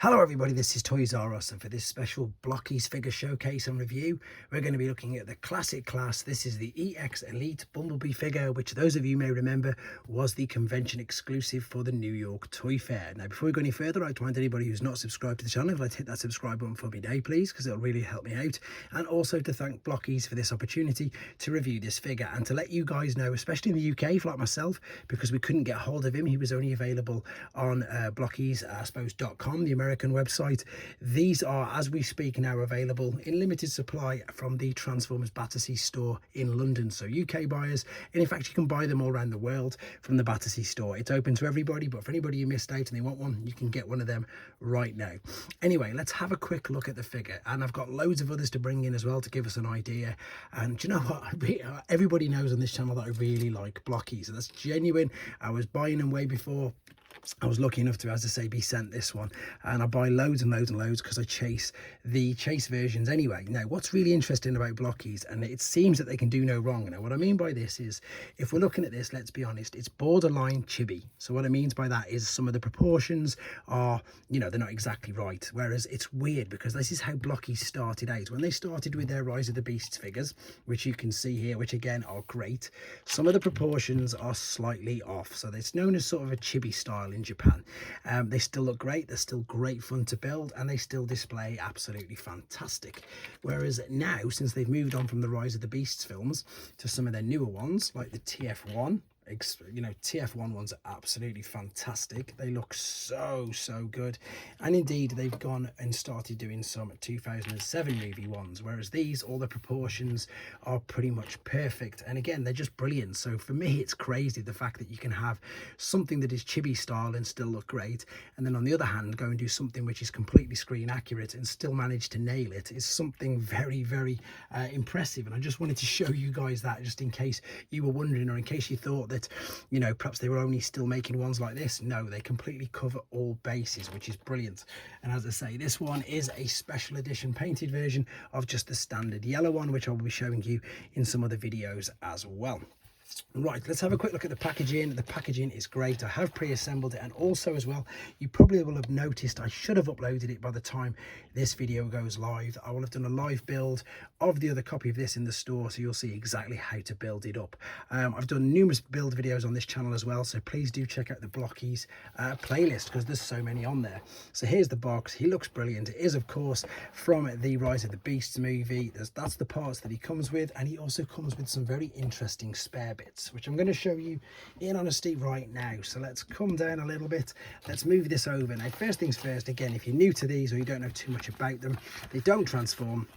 Hello everybody, this is Toys R Us, and for this special Blokees figure showcase and review, we're going to be looking at the classic class. This is the EX Elite Bumblebee figure, which those of you may remember was the convention exclusive for the New York Toy Fair. Now, before we go any further, I'd remind anybody who's not subscribed to the channel, if I'd hit that subscribe button for me today, please, because it'll really help me out. And also to thank Blokees for this opportunity to review this figure and to let you guys know, especially in the UK, for like myself, because we couldn't get hold of him. He was only available on Blokees, I suppose, .com, the American website. These are, as we speak now, available in limited supply from the Transformers Battersea store in London. So UK buyers, and in fact you can buy them all around the world from the Battersea store. It's open to everybody, but for anybody who missed out and they want one, you can get one of them right now. Anyway, let's have a quick look at the figure, and I've got loads of others to bring in as well to give us an idea. And do you know what, everybody knows on this channel that I really like Blokees, and that's genuine. I was buying them way before I was lucky enough to, as I say, be sent this one, and I buy loads and loads and loads because I chase the chase versions anyway. Now, what's really interesting about Blokees, and it seems that they can do no wrong. Now, what I mean by this is, if we're looking at this, let's be honest, it's borderline chibi. So what I mean by that is some of the proportions are, you know, they're not exactly right. Whereas it's weird because this is how Blokees started out. When they started with their Rise of the Beasts figures, which you can see here, which again are great, some of the proportions are slightly off. So it's known as sort of a chibi style in Japan. They still look great, they're still great fun to build, and they still display absolutely fantastic. Whereas now, since they've moved on from the Rise of the Beasts films to some of their newer ones like the TF1, you know, TF1 ones are absolutely fantastic. They look so good, and indeed they've gone and started doing some 2007 movie ones, whereas these, all the proportions are pretty much perfect, and again they're just brilliant. So for me, it's crazy the fact that you can have something that is chibi style and still look great, and then on the other hand go and do something which is completely screen accurate and still manage to nail it is something very impressive. And I just wanted to show you guys that, just in case you were wondering, or in case you thought that, you know, perhaps they were only still making ones like this. No, they completely cover all bases, which is brilliant. And as I say, this one is a special edition painted version of just the standard yellow one, which I will be showing you in some other videos as well. Right, let's have a quick look at the packaging. The packaging is great. I have pre-assembled it, and also as well, you probably will have noticed I should have uploaded it by the time this video goes live. I will have done a live build of the other copy of this in the store, so you'll see exactly how to build it up. I've done numerous build videos on this channel as well, so please do check out the Blokees playlist, because there's so many on there. So here's the box. He looks brilliant. It is, of course, from the Rise of the Beasts movie. That's the parts that he comes with, and he also comes with some very interesting spare bits, which I'm going to show you in honesty right now. So let's come down a little bit, let's move this over. Now, first things first, again, if you're new to these or you don't know too much about them, they don't transform,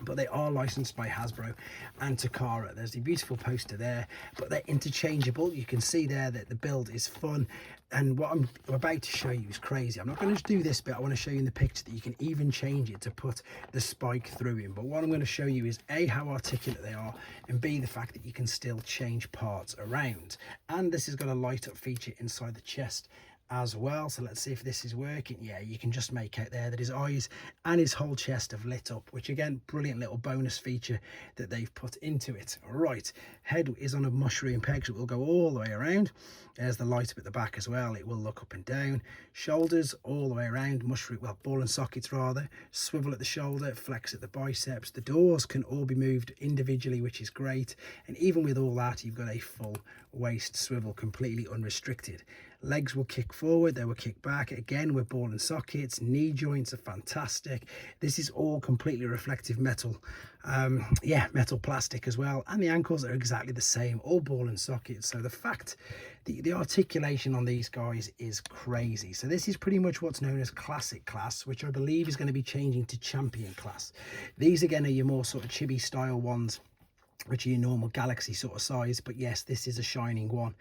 but they are licensed by Hasbro and Takara. There's the beautiful poster there, but they're interchangeable. You can see there that the build is fun, and what I'm about to show you is crazy. I'm not going to do this bit. I want to show you in the picture that you can even change it to put the spike through him. But what I'm going to show you is A, how articulate they are, and B, the fact that you can still change parts around. And this has got a light up feature inside the chest as well. So let's see if this is working. Yeah, you can just make out there that his eyes and his whole chest have lit up, which again, brilliant little bonus feature that they've put into it. Right, head is on a mushroom peg, so it will go all the way around. There's the light up at the back as well. It will look up and down. Shoulders all the way around, mushroom, well, ball and sockets rather. Swivel at the shoulder, flex at the biceps. The doors can all be moved individually, which is great. And even with all that, you've got a full waist swivel, completely unrestricted. Legs will kick forward, they will kick back, again with ball and sockets. Knee joints are fantastic. This is all completely reflective metal, metal plastic as well, and the ankles are exactly the same, all ball and sockets. So the fact, the articulation on these guys is crazy. So this is pretty much what's known as classic class, which I believe is going to be changing to champion class. These again are your more sort of chibi style ones, which are your normal galaxy sort of size. But yes, this is a shining one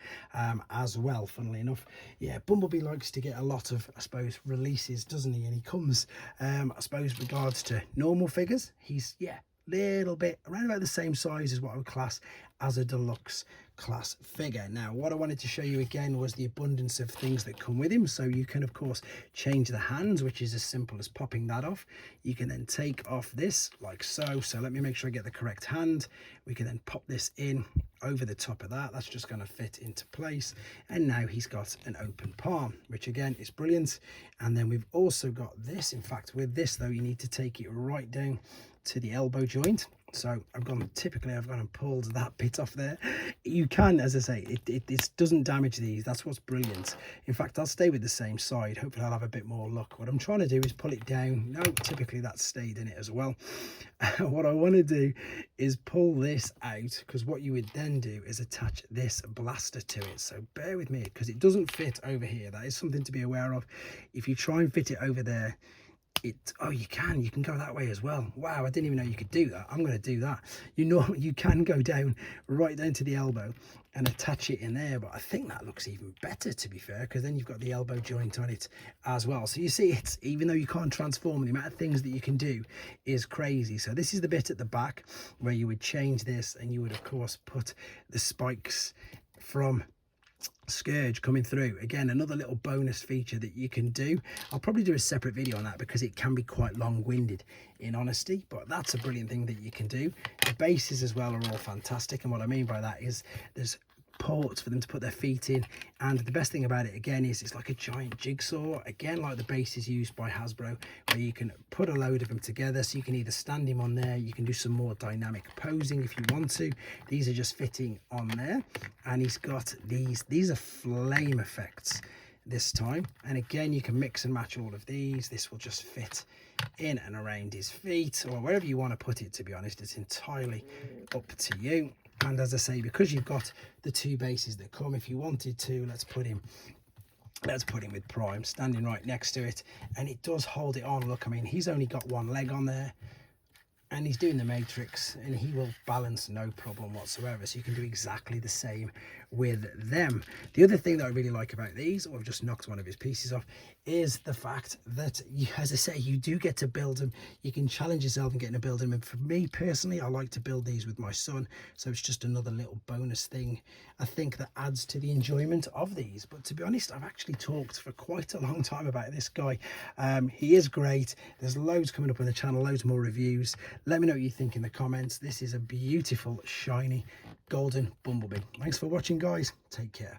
as well, funnily enough. Yeah, Bumblebee likes to get a lot of, I suppose, releases, doesn't he? And he comes, I suppose, regards to normal figures, he's, yeah, little bit around about the same size as what I would class as a deluxe class figure. Now what I wanted to show you again was the abundance of things that come with him. So you can of course change the hands, which is as simple as popping that off. You can then take off this like so. So let me make sure I get the correct hand. We can then pop this in over the top of that. That's just going to fit into place, and now he's got an open palm, which again is brilliant. And then we've also got this. In fact, with this though, you need to take it right down to the elbow joint. So I've gone and pulled that bit off there. You can, as I say, it doesn't damage these. That's what's brilliant. In fact, I'll stay with the same side. Hopefully I'll have a bit more luck. What I'm trying to do is pull it down. No, typically that's stayed in it as well. What I want to do is pull this out, because what you would then do is attach this blaster to it. So bear with me, because it doesn't fit over here. That is something to be aware of. If you try and fit it over there, oh, you can go that way as well. Wow, I didn't even know you could do that. I'm going to do that. You can go down right down to the elbow and attach it in there, but I think that looks even better, to be fair, because then you've got the elbow joint on it as well. So you see, it's, even though you can't transform, the amount of things that you can do is crazy. So this is the bit at the back where you would change this, and you would of course put the spikes from Scourge coming through. Again, another little bonus feature that you can do. I'll probably do a separate video on that, because it can be quite long-winded in honesty, but that's a brilliant thing that you can do. The bases as well are all fantastic, and what I mean by that is there's ports for them to put their feet in, and the best thing about it again is it's like a giant jigsaw, again like the bases used by Hasbro, where you can put a load of them together. So you can either stand him on there, you can do some more dynamic posing if you want to. These are just fitting on there, and he's got these are flame effects this time, and again you can mix and match all of these. This will just fit in and around his feet, or wherever you want to put it. To be honest, it's entirely up to you. And as I say, because you've got the two bases that come, if you wanted to, let's put him with Prime standing right next to it, and it does hold it on. Look, I mean, he's only got one leg on there, and he's doing the matrix, and he will balance no problem whatsoever. So you can do exactly the same with them. The other thing that I really like about these, I've just knocked one of his pieces off, is the fact that you, as I say, you do get to build them. You can challenge yourself in getting to build them, and for me personally, I like to build these with my son, so it's just another little bonus thing I think that adds to the enjoyment of these. But to be honest, I've actually talked for quite a long time about this guy. He is great. There's loads coming up on the channel, loads more reviews. Let me know what you think in the comments. This is a beautiful shiny golden bumblebee. Thanks for watching, guys. Take care.